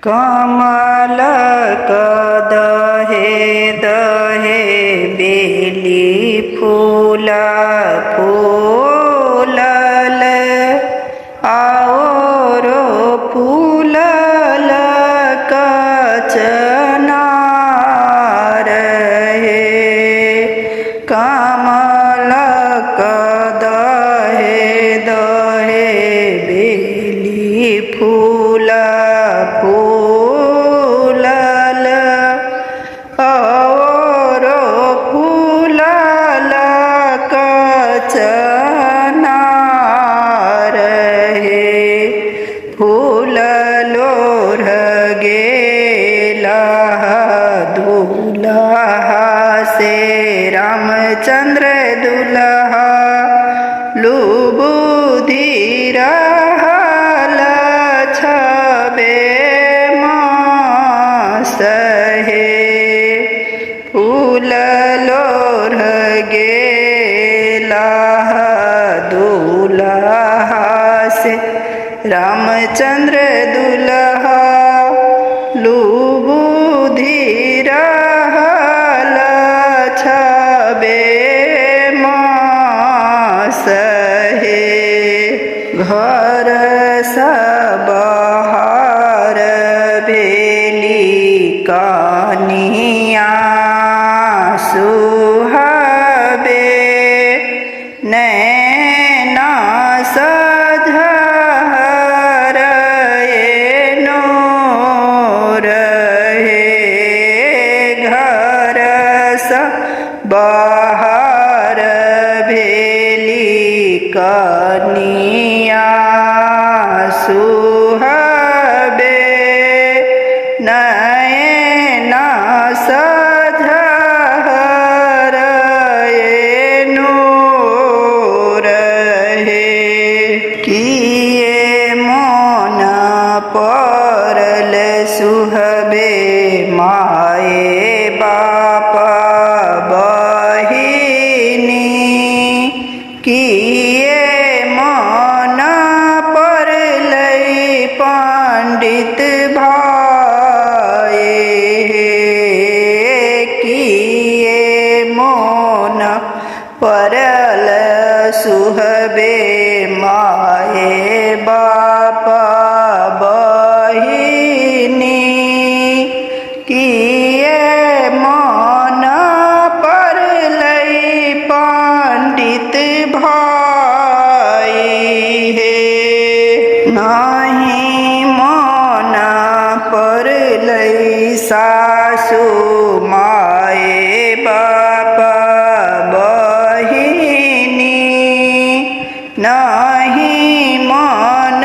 कमल दहे दहे बेली फूल फूलल और फूलल कचनार हे कमल दहे दहे बेली फूल फूलल और फूलल कचनार हे फूल लोढ़ गेला दूल्हा से रामचंद्र दूल्हा लुबुधि रहल छबे मास हे फूल लोढ़ गेला दूल्हा से रामचंद्र दूल्हा लुबुधि रहल छबे मास हे घर सब बहार भेली कनिया सुहाबे नैना सझर नोर हे घर सब बहार भेली कनिया सुहाबे नैना सझर नोर हे किए मन परल सुहबे माए बाप बहिनी किए मन परल पंडित भाई किए मन परल सुहबे माए बाप बहिनी किए मन परल पंडित भाई हे नहीं मन परल सासु माए बाप बहिनी नहीं मन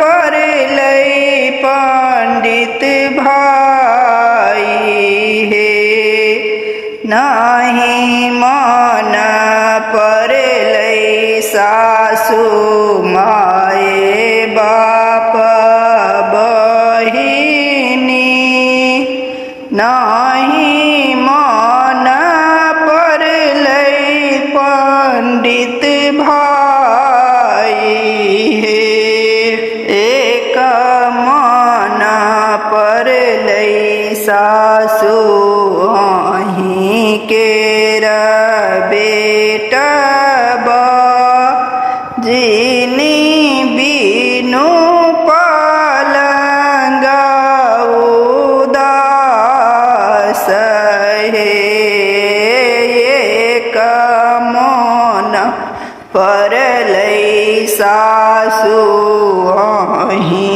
परल पंडित भाई हे नहीं मन परल सासु माए बाप बहिनी नहीं मन परल पंडित भाई हे एक मन परल सासु अहीं केर बेटबा जिनी बिनु पलंग उदास हे एक मन परल सासु अहीं